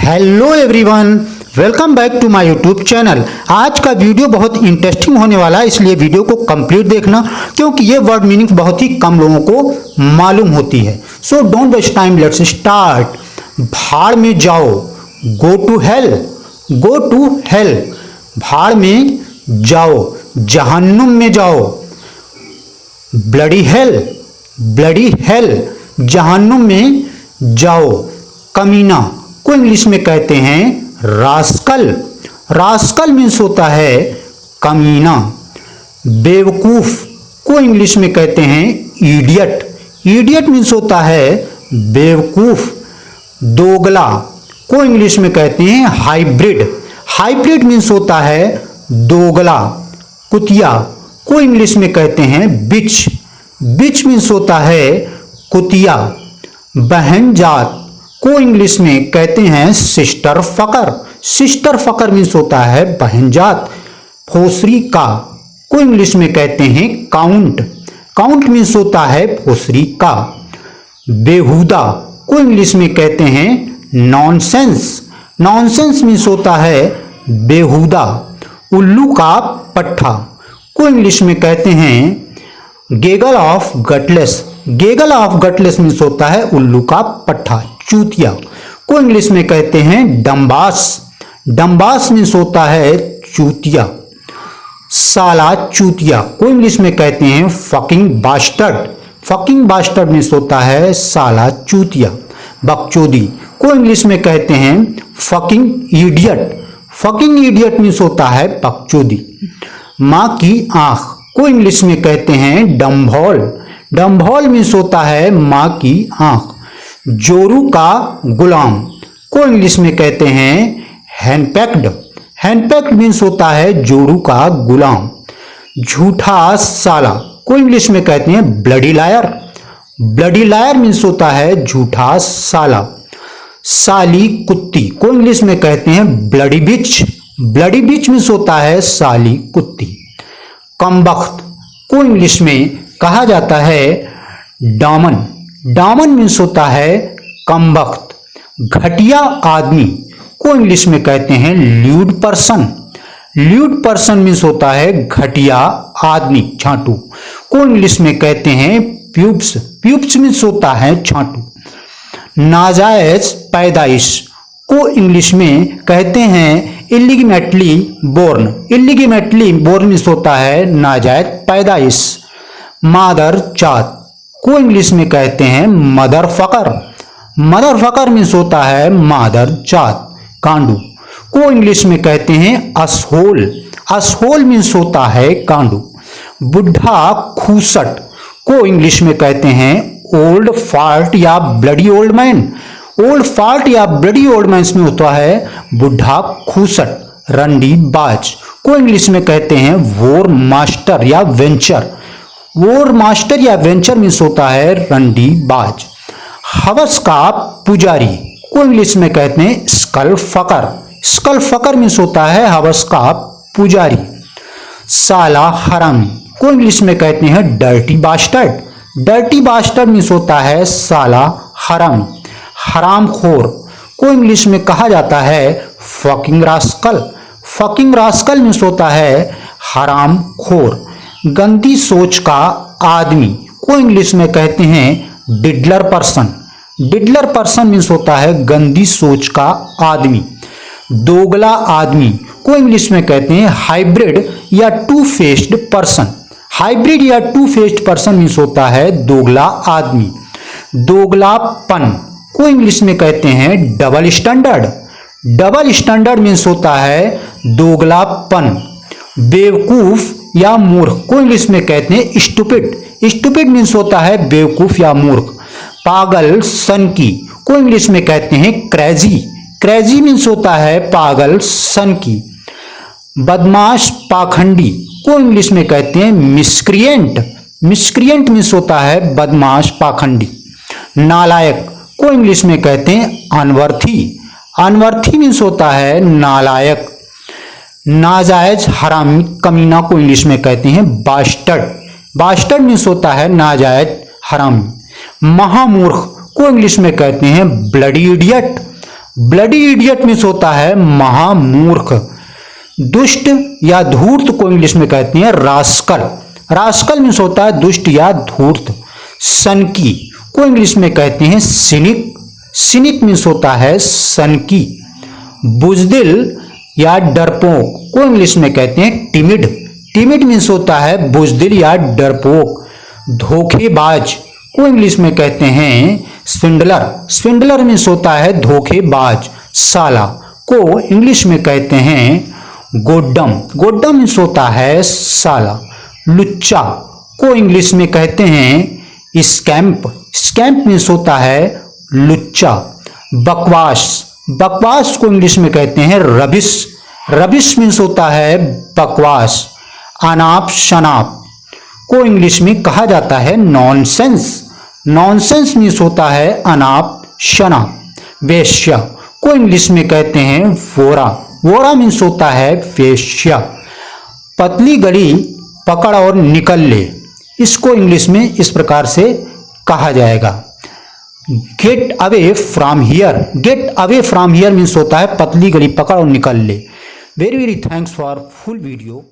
Hello everyone, welcome back to my YouTube channel. आज का video बहुत इंटरेस्टिंग होने वाला है, इसलिए वीडियो को कंप्लीट देखना क्योंकि ये वर्ड मीनिंग बहुत ही कम लोगों को मालूम होती है। So don't waste time, let's start. भाड़ में जाओ, go to hell, go to hell. भाड़ में जाओ, जहन्नुम में जाओ, ब्लडी हेल, ब्लडी हेल, जहन्नुम में जाओ। कमीना को इंग्लिश में कहते हैं रास्कल, रास्कल मीन्स होता है कमीना। बेवकूफ को इंग्लिश में कहते हैं इडियट, इडियट मीन्स होता है बेवकूफ। दोगला को इंग्लिश में कहते हैं हाइब्रिड, हाइब्रिड मीन्स होता है दोगला। कुतिया को इंग्लिश में कहते हैं बिच, बिच मीन्स होता है कुतिया। बहनजात को इंग्लिश में कहते हैं सिस्टर फकर, सिस्टर फकर मीन्स होता है बहनजात। फोसरी का को इंग्लिश में कहते हैं काउंट, काउंट मीन्स होता है फोसरी का। बेहुदा को इंग्लिश में कहते हैं नॉनसेंस, नॉनसेंस मीन्स होता है बेहुदा। उल्लू का पट्ठा को इंग्लिश में कहते हैं Gegal of गटलेस, Gegal of गटलेस means होता है उल्लू का पट्ठा। चूतिया को इंग्लिश में कहते हैं डम्बास, डम्बास मीन्स होता है चूतिया। साला चूतिया को इंग्लिश में कहते हैं fucking bastard, fucking bastard means होता है साला चूतिया। बकचोदी को इंग्लिश में कहते हैं fucking idiot, fucking idiot means होता है बकचोदी। माँ की आंख को इंग्लिश में कहते हैं डम्भौल, डम्भौल मीन्स होता है माँ की आंख। जोरू का गुलाम को इंग्लिश में कहते हैं हैंडपैक्ड, हैंडपैक्ड मीन्स होता है जोरू का गुलाम। झूठा साला को इंग्लिश में कहते हैं bloody liar, bloody liar means होता है झूठा साला। साली कुत्ती को इंग्लिश में कहते हैं ब्लडी बिच, ब्लडी बिच मीन्स होता है साली कुत्ती। कमबख्त को इंग्लिश में कहा जाता है डामन, डामन मीन्स होता है कमबख्त। घटिया आदमी को इंग्लिश में कहते हैं lewd person, lewd person means होता है घटिया आदमी। छांटू को इंग्लिश में कहते हैं प्यूप्स, प्यूप्स मीन्स होता है छांटू। नाजायज पैदाइश को इंग्लिश में कहते हैं इलीगमेटली बोर्न, इलीगमेटली बोर्न मीन्स होता है नाजायज पैदाइश। मादर जात को इंग्लिश में कहते हैं mother fucker, mother fucker means होता है मादर जात। कांडू को इंग्लिश में कहते हैं असहोल, असहोल मीन्स होता है कांडू। बुढ़ा खूसट को इंग्लिश में कहते हैं ओल्ड फार्ट या bloody old man, old fart या ब्लडी ओल्ड मैन में होता है बुढ़ा खूसट। रंडी बाज को इंग्लिश में कहते हैं वोर मास्टर या वेंचर, वोर मास्टर या वेंचर मीन्स होता है रंडी बाज। हवस का पुजारी को इंग्लिश में कहते हैं स्कल फकर, स्कल फकर मीन्स होता है हवस का पुजारी। साला हरामी को इंग्लिश में कहते हैं dirty bastard, dirty bastard means होता है साला हरामी। हरामखोर को इंग्लिश में कहा जाता है fucking rascal, fucking rascal means होता है हरामखोर। गंदी सोच का आदमी को इंग्लिश में कहते हैं डिडलर पर्सन, डिडलर पर्सन मीन्स होता है गंदी सोच का आदमी। दोगला आदमी को इंग्लिश में कहते हैं हाइब्रिड या टू फेस्ड पर्सन, हाइब्रिड या टू फेस्ड पर्सन मीन्स होता है दोगला आदमी। दोगलापन को इंग्लिश में कहते हैं double standard, double standard means होता है दोगलापन। बेवकूफ या मूर्ख को इंग्लिश में कहते हैं स्टूपिड, स्टूपिड मीन्स होता है बेवकूफ या मूर्ख। पागल सनकी को इंग्लिश में कहते हैं क्रेजी, क्रेजी मीन्स होता है पागल सनकी। बदमाश पाखंडी को इंग्लिश में कहते हैं मिसक्रिएंट, मिसक्रिएंट मीन्स होता है बदमाश पाखंडी। नालायक को इंग्लिश में कहते हैं अनवर्थी, अनवर्थी मीन्स होता है नालायक। नाजायज हरामी कमीना को इंग्लिश में कहते हैं बास्टर्ड, बास्टर्ड मीन्स होता है नाजायज हरामी। महामूर्ख को इंग्लिश में कहते हैं bloody idiot, bloody idiot means होता है महामूर्ख। दुष्ट या धूर्त को इंग्लिश में कहते हैं रास्कल। रास्कल मीन्स होता है दुष्ट या धूर्त। सनकी को इंग्लिश में कहते हैं सिनिक। सिनिक मीन्स होता है सनकी। बुजदिल या डरपोक को इंग्लिश में कहते हैं टिमिड। टिमिड मीन्स होता है बुजदिल या डरपोक। धोखेबाज को इंग्लिश में कहते हैं स्विंडलर। स्विंडलर मीन्स होता है धोखेबाज। साला को इंग्लिश में कहते हैं गोड्डम। गोड्डम मीन्स होता है साला। लुच्चा को इंग्लिश में कहते हैं स्कैम्प। स्कैम्प मीन्स होता है लुच्चा। बकवास, बकवास को इंग्लिश में कहते हैं रबिश। रबिश मीन्स होता है बकवास। अनाप शनाप को इंग्लिश में कहा जाता है नॉनसेंस। नॉनसेंस मीन्स होता है अनाप शनाप। वेश्या को इंग्लिश में कहते हैं वोरा। वोरा मीन्स होता है वेश्या। पतली गली पकड़ और निकल ले, इसको इंग्लिश में इस प्रकार से कहा जाएगा get away from here. Get away from here means होता है पतली गली पकड़ और निकल ले। Very very thanks for full video.